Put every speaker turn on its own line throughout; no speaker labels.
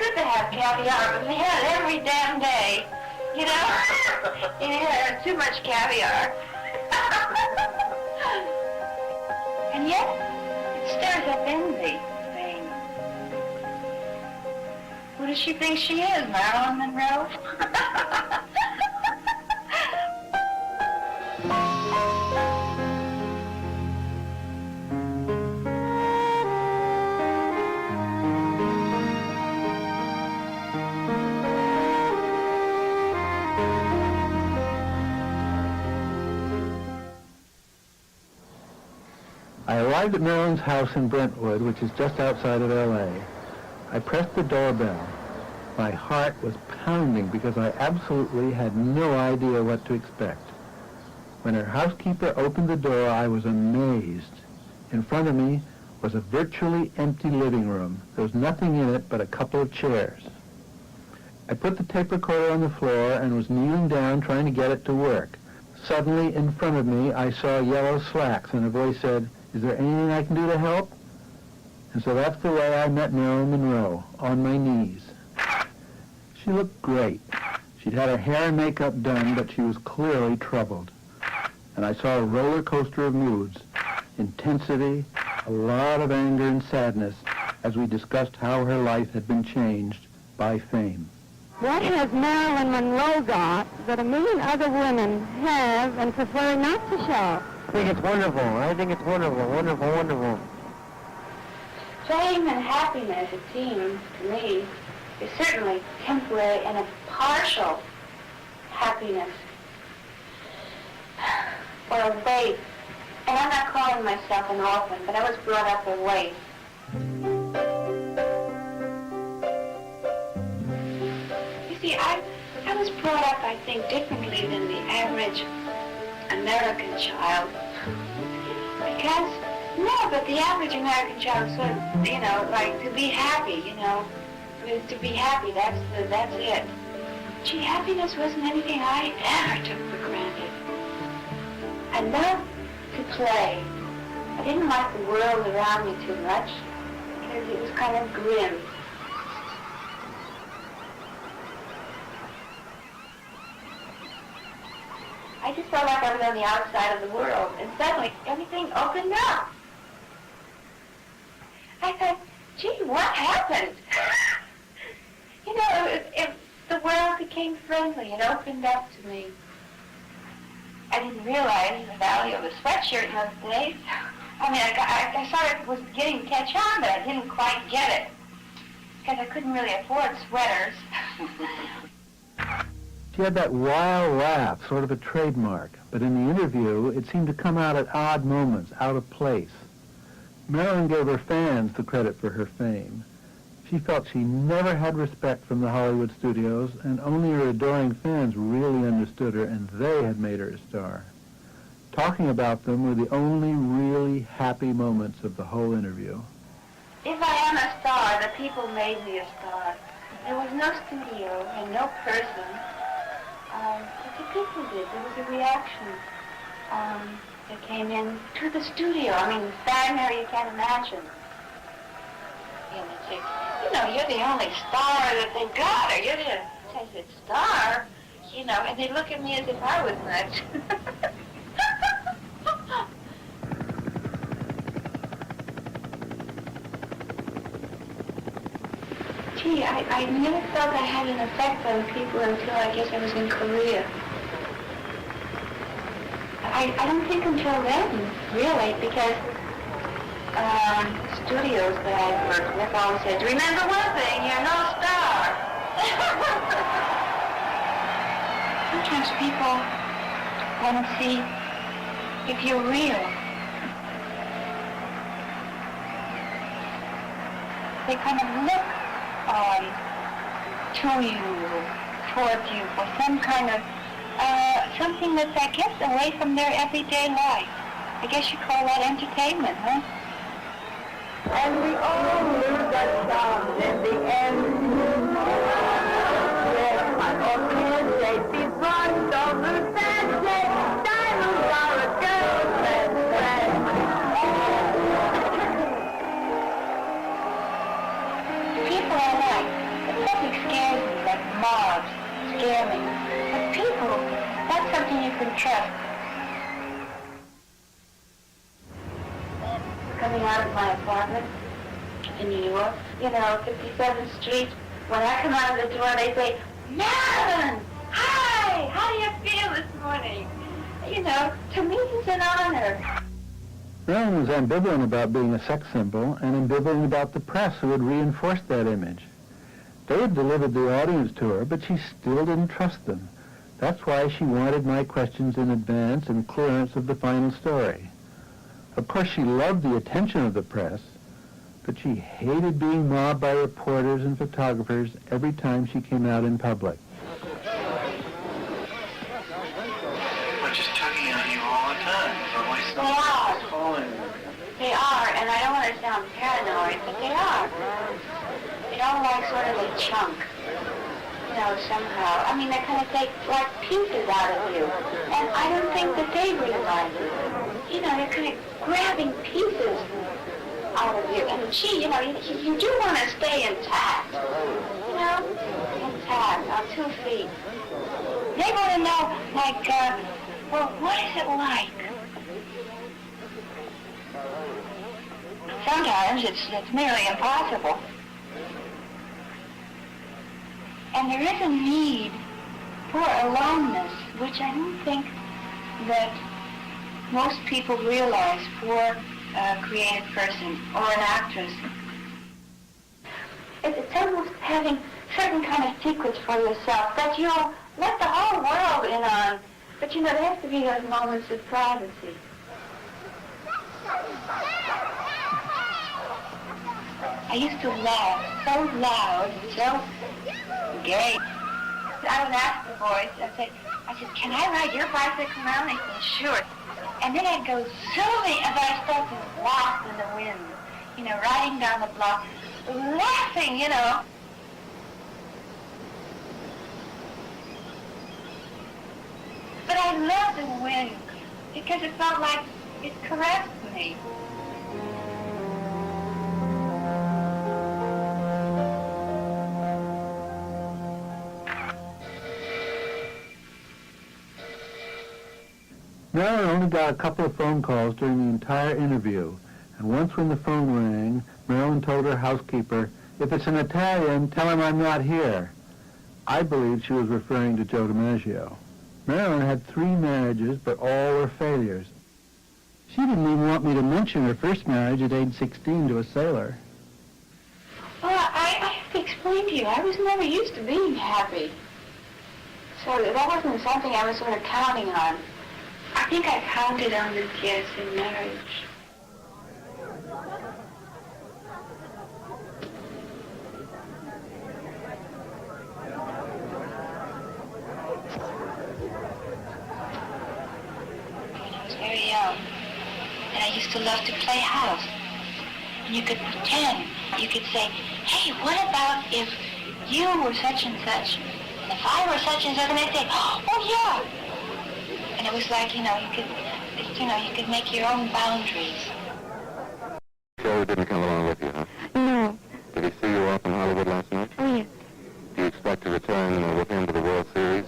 good to have caviar, but we had it every damn day. You know? Yeah, too much caviar. And yet, it stirs up envy, Spain. Who does she think she is, Marilyn Monroe?
I arrived at Marilyn's house in Brentwood, which is just outside of L.A. I pressed the doorbell. My heart was pounding because I absolutely had no idea what to expect. When her housekeeper opened the door, I was amazed. In front of me was a virtually empty living room. There was nothing in it but a couple of chairs. I put the tape recorder on the floor and was kneeling down trying to get it to work. Suddenly, in front of me, I saw yellow slacks, and a voice said, "Is there anything I can do to help?" And so that's the way I met Marilyn Monroe, on my knees. She looked great. She'd had her hair and makeup done, but she was clearly troubled. And I saw a roller coaster of moods, intensity, a lot of anger and sadness, as we discussed how her life had been changed by fame.
What has Marilyn Monroe got that a million other women have and prefer not to show?
I think it's wonderful. I think it's wonderful, wonderful, wonderful.
Fame and happiness, it seems to me, is certainly temporary and a partial happiness. Or a waif. And I'm not calling myself an orphan, but I was brought up a waif. You see, I was brought up, I think, differently than the average American child. Because, no, but the average American child sort of, you know, like to be happy, you know. I mean, to be happy, that's it. Gee, happiness wasn't anything I ever took for granted. I loved to play. I didn't like the world around me too much because it was kind of grim. I just felt like I was on the outside of the world, and suddenly everything opened up. I thought, gee, what happened? You know, the world became friendly. It opened up to me. I didn't realize the value of a sweatshirt in those days. I mean, I sort of was beginning to catch on, but I didn't quite get it. Because I couldn't really afford sweaters.
She had that wild laugh, sort of a trademark, but in the interview, it seemed to come out at odd moments, out of place. Marilyn gave her fans the credit for her fame. She felt she never had respect from the Hollywood studios, and only her adoring fans really understood her, and they had made her a star. Talking about them were the only really happy moments of the whole interview.
If I am a star, the people made me a star. There was no studio and no person. But the people did. There was a reaction that came in to the studio. I mean, the fanfare you can't imagine. And they say, you know, you're the only star that they've got, or you're the, I said, star? You know, and they look at me as if I was nuts. Gee, I never felt I had an effect on people until I guess I was in Korea. I don't think until then, really, because studios that I worked with always said, remember one thing, you're no star. Sometimes people want to see if you're real. They kind of look to you, towards you, for some kind of, something that's, I guess, away from their everyday life. I guess you call that entertainment, huh?
And we all lose that sound in the end. Yes, I often say, before don't lose that day, diamonds are a girl's best friend.
People are like, trust. Coming out of my apartment in New York, 57th Street, when I come out of the door, they say, Marilyn! Hi! How do you feel this morning? To me, it's an honor.
Marilyn was ambivalent about being a sex symbol and ambivalent about the press who would reinforce that image. They had delivered the audience to her, but she still didn't trust them. That's why she wanted my questions in advance and clearance of the final story. Of course, she loved the attention of the press, but she hated being mobbed by reporters and photographers every time she came out in public.
We're just tugging on you all the time.
They are, and I don't want to sound paranoid, but they are. They don't like sort of a chunk, somehow. I mean, they kind of take like pieces out of you, and I don't think that they realize it. They're kind of grabbing pieces out of you, and gee, you do want to stay intact, intact, on 2 feet. They want to know, like, what is it like? Sometimes it's nearly impossible. And there is a need for aloneness, which I don't think that most people realize for a creative person or an actress. It's almost having certain kind of secrets for yourself that you'll let the whole world in on. But there has to be those moments of privacy. I used to laugh so loud, so gay. I would ask the boys, I said, can I ride your bicycle now? And they said, sure. And then I'd go zooming, and I start to walk in the wind, riding down the block, laughing, But I loved the wind because it felt like it caressed me.
Marilyn only got a couple of phone calls during the entire interview, and once when the phone rang, Marilyn told her housekeeper, "If it's an Italian, tell him I'm not here." I believed she was referring to Joe DiMaggio. Marilyn had 3 marriages, but all were failures. She didn't even want me to mention her first marriage at age 16 to a sailor.
Well, I have to explain to you, I was never used to being happy. So that wasn't something I was sort of counting on. I think I counted on it, yes, in marriage. When I was very young, and I used to love to play house. And you could pretend, you could say, hey, what about if you were such and such, and if I were such and such, and they'd say, oh yeah. And it was like, you could make your own boundaries.
Joe didn't come along with you, huh?
No.
Did he see you off in Hollywood last night?
Oh, yes.
Do you expect to return with him to the World Series?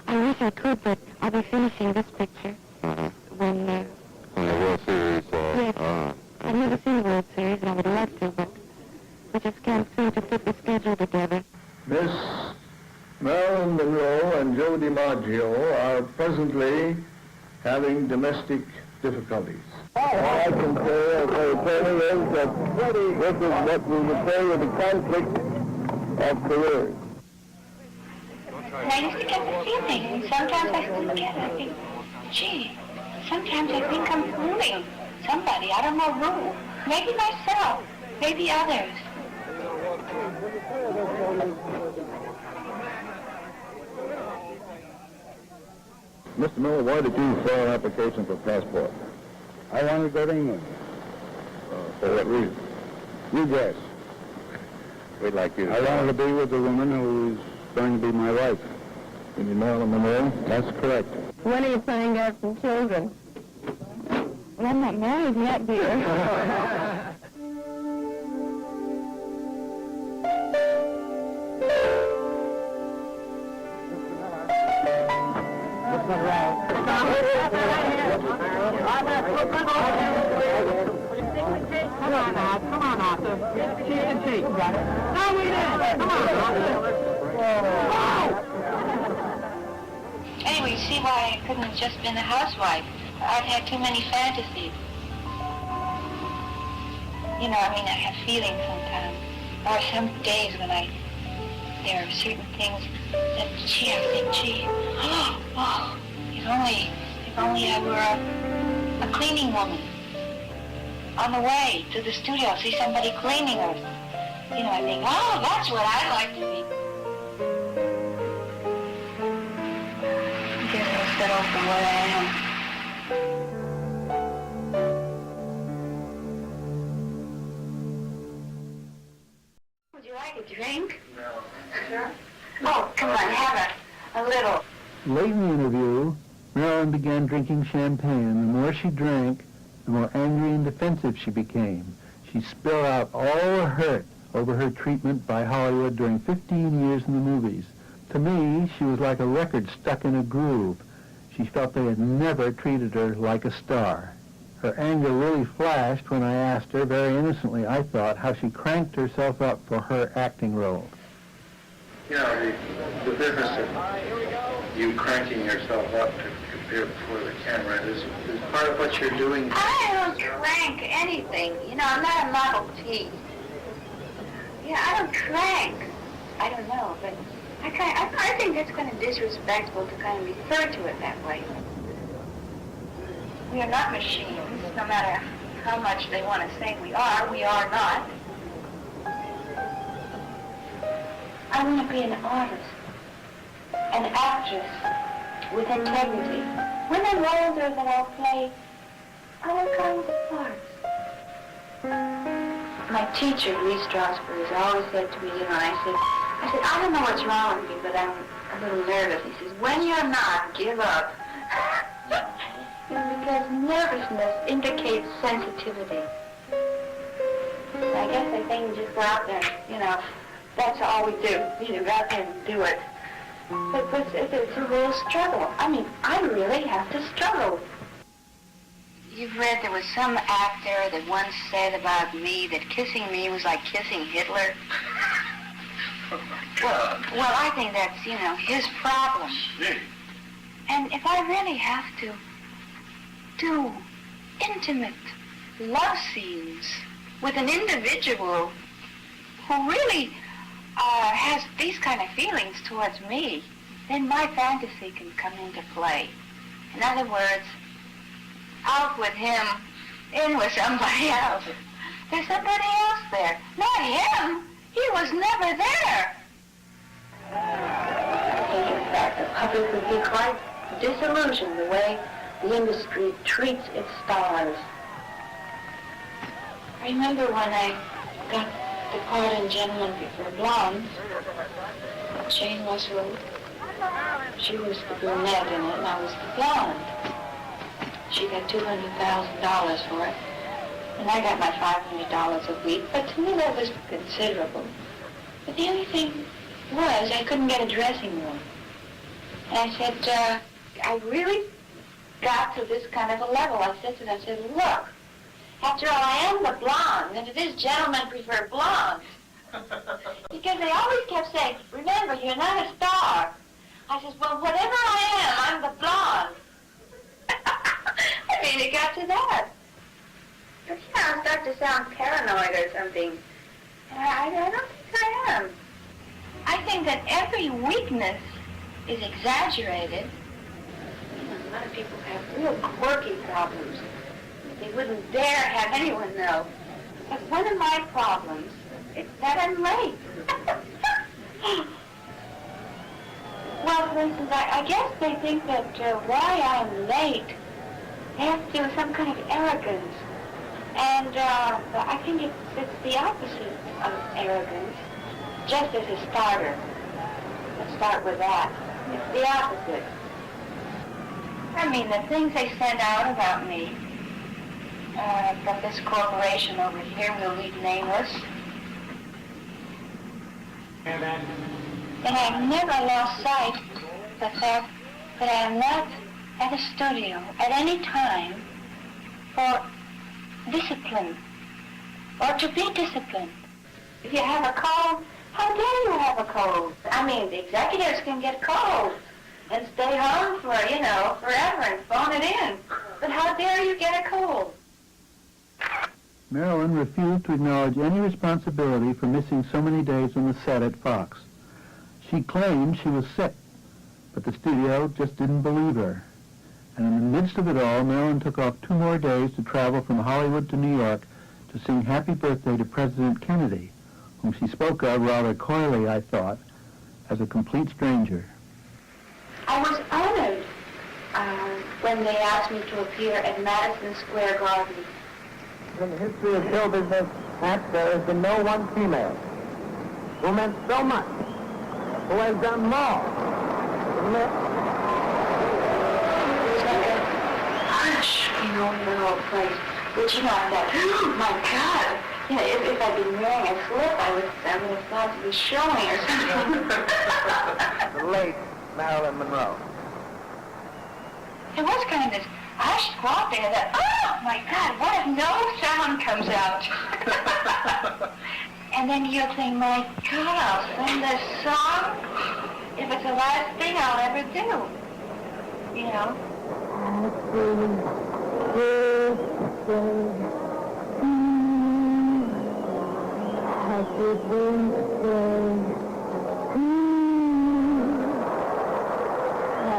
I wish I could, but I'll be finishing this picture when
the World Series,
yes. I've never seen the World Series, and I would love to, but we just can't seem to put the schedule together.
Miss Marilyn Monroe and Joe DiMaggio are presently having domestic difficulties. All I can say very plainly is that this is what we would say is a conflict of careers.
And I used to get the feeling, and sometimes I still get it. I think, gee, sometimes I think I'm fooling somebody. I don't know who. Maybe myself. Maybe others.
Mr. Miller, why did you fill an application for a passport? I wanted to go to England. For what reason? You guess.
We'd like you to...
I wanted to be with the woman who is going to be my wife. You mean Marilyn Monroe? That's correct.
When are you planning to have some children? Well, I'm not married yet, dear.
What's that?
Come on now, Arthur. Cheese and tea. Got it? Now we did. Come on, Arthur.
Anyway, you see why I couldn't have just been a housewife. I've had too many fantasies. You know, I mean, I have feelings sometimes. There are some days when there are certain things that, gee, I think, gee, oh, if only I were a cleaning woman. On the way to the studio, see somebody cleaning or, you know, I think, oh, that's what I'd like to be. I guess I'll settle for what I am. Would you like a drink?
No.
Sure. Oh, come on, have a little.
Late in the interview, Marilyn began drinking champagne. The more she drank, the more angry and defensive she became. She spilled out all her hurt over her treatment by Hollywood during 15 years in the movies. To me, she was like a record stuck in a groove. She felt they had never treated her like a star. Her anger really flashed when I asked her, very innocently, I thought, how she cranked herself up for her acting role.
You know, the business of you cranking yourself up to appear before the camera is part of what you're doing.
I don't crank anything. You know, I'm not a Model T. Yeah, I don't crank. I don't know, but I think that's kind of disrespectful to kind of refer to it that way. We are not machines, no matter how much they want to say we are not. I want to be an artist, an actress with integrity. When I'm older, then I'll play other kinds of parts. My teacher, Lee Strasberg, has always said to me, you know, I said, I don't know what's wrong with me, but I'm a little nervous. He says, when you're not, give up. Because nervousness indicates sensitivity. I guess I think you just go out there, you know, that's all we do. You go out there and do it. But it's a real struggle. I mean, I really have to struggle. You've read there was some actor that once said about me that kissing me was like kissing Hitler.
Oh my God.
Well, I think that's, you know, his problem.
Gee.
And if I really have to do intimate love scenes with an individual who really has these kind of feelings towards me, then my fantasy can come into play. In other words, out with him, in with somebody else. There's somebody else there. Not him. He was never there. I think, in fact, the public would be quite disillusioned the way the industry treats its stars. I remember when I got the part in Gentlemen Prefer Blondes, Jane Russell, she was the brunette in it, and I was the blonde. She got $200,000 for it, and I got my $500 a week, but to me that was considerable. But the only thing was I couldn't get a dressing room. And I said, I really got to this kind of a level. I said to them, I said, look, after all, I am the blonde, and it is Gentlemen Prefer Blondes. Because they always kept saying, remember, you're not a star. I said, well, whatever I am, I'm the blonde. I mean, it got to that. But, you know, I start to sound paranoid or something. I don't think I am. I think that every weakness is exaggerated. You know, a lot of people have real quirky problems. They wouldn't dare have anyone know. But one of my problems is that I'm late. Well, for instance, I guess they think that why I'm late has to do with some kind of arrogance. And I think it's the opposite of arrogance, just as a starter. Let's start with that. It's the opposite. I mean, the things they send out about me from this corporation over here, we'll leave nameless. And I've never lost sight of the fact that I am not at a studio at any time for discipline to be disciplined. If you have a cold, how dare you have a cold? I mean, the executives can get colds and stay home for, forever and phone it in. But how dare you get a cold?
Marilyn refused to acknowledge any responsibility for missing so many days on the set at Fox. She claimed she was sick, but the studio just didn't believe her. And in the midst of it all, Marilyn took off 2 more days to travel from Hollywood to New York to sing Happy Birthday to President Kennedy, whom she spoke of rather coyly, I thought, as a complete stranger.
I was honored when they asked me to appear at Madison Square Garden.
In the history of show business, Max, there has been no one female who meant so much, who has done more.
Hush, in the whole place. But I thought, oh my God, if I'd been wearing a slip, I would have thought to be showing or something.
The late Marilyn Monroe.
It was kind of this hushed squat there that, oh my God, what if no sound comes out? And then you think, my God, I'll sing this song if it's the last thing I'll ever do.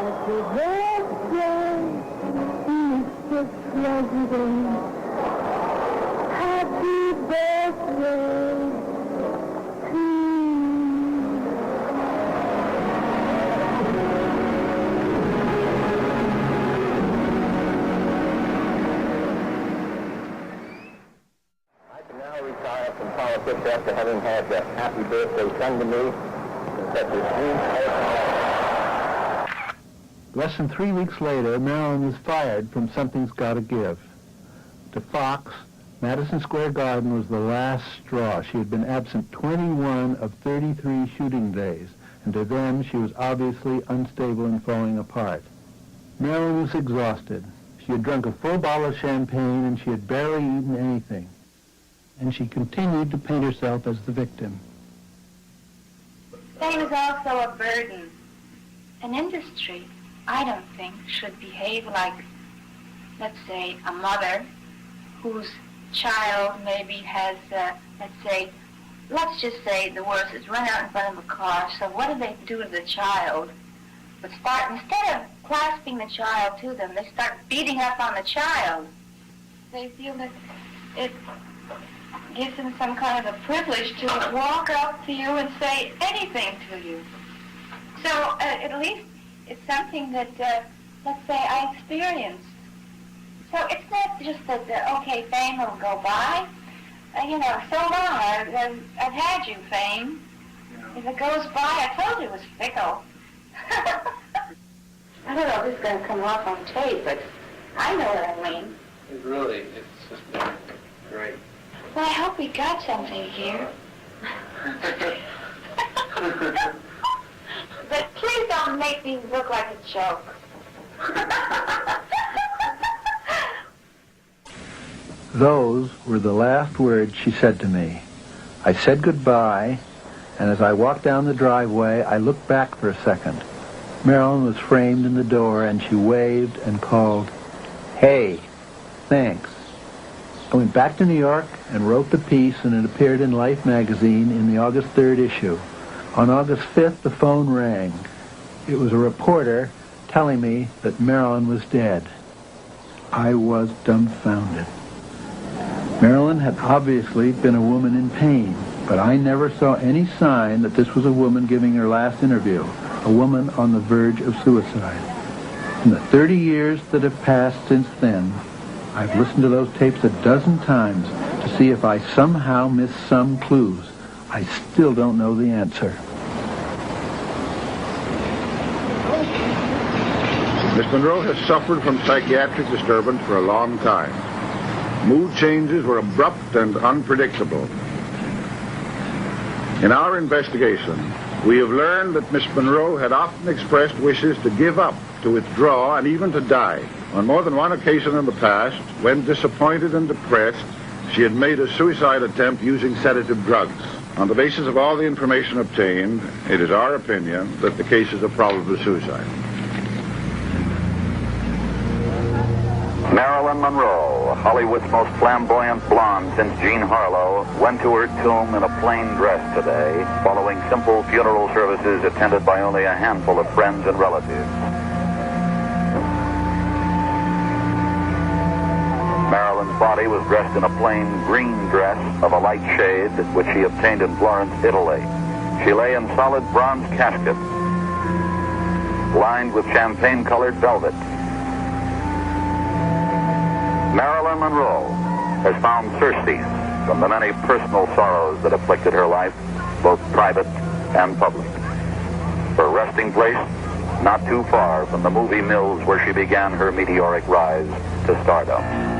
Happy birthday. Happy birthday, Mr. President. Happy birthday to you.
I can now retire from politics after having had the happy birthday sung to me in such a sweet,
Less than 3 weeks later, Marilyn was fired from Something's Gotta Give. To Fox, Madison Square Garden was the last straw. She had been absent 21 of 33 shooting days, and to them she was obviously unstable and falling apart. Marilyn was exhausted. She had drunk a full bottle of champagne, and she had barely eaten anything. And she continued to paint herself as the victim.
Fame is also a burden. An industry, I don't think, should behave like, let's say, a mother whose child maybe has, let's just say the worst is run out in front of a car. So what do they do to the child? But instead of clasping the child to them, they start beating up on the child. They feel that it gives them some kind of a privilege to walk up to you and say anything to you. So at least it's something that, let's say, I experienced. So it's not just that, okay, fame will go by. So long, I've had you, fame. If it goes by, I told you it was fickle. I don't know if this is going to come off on tape, but I know what I mean.
It's just been great.
Well, I hope we got something here. But please don't make me look like a joke.
Those were the last words she said to me. I said goodbye, and as I walked down the driveway, I looked back for a second. Marilyn was framed in the door, and she waved and called, "Hey, thanks." I went back to New York and wrote the piece, and it appeared in Life magazine in the August 3rd issue. On August 5th, the phone rang. It was a reporter telling me that Marilyn was dead. I was dumbfounded. Marilyn had obviously been a woman in pain, but I never saw any sign that this was a woman giving her last interview, a woman on the verge of suicide. In the 30 years that have passed since then, I've listened to those tapes a dozen times to see if I somehow missed some clues. I still don't know the answer.
Miss Monroe has suffered from psychiatric disturbance for a long time. Mood changes were abrupt and unpredictable. In our investigation, we have learned that Miss Monroe had often expressed wishes to give up, to withdraw, and even to die. On more than one occasion in the past, when disappointed and depressed, she had made a suicide attempt using sedative drugs. On the basis of all the information obtained, it is our opinion that the case is a probable suicide.
Marilyn Monroe, Hollywood's most flamboyant blonde since Jean Harlow, went to her tomb in a plain dress today, following simple funeral services attended by only a handful of friends and relatives. Marilyn's body was dressed in a plain green dress of a light shade, which she obtained in Florence, Italy. She lay in solid bronze casket, lined with champagne-colored velvet. Marilyn Monroe has found surcease from the many personal sorrows that afflicted her life, both private and public. Her resting place, not too far from the movie mills where she began her meteoric rise to stardom.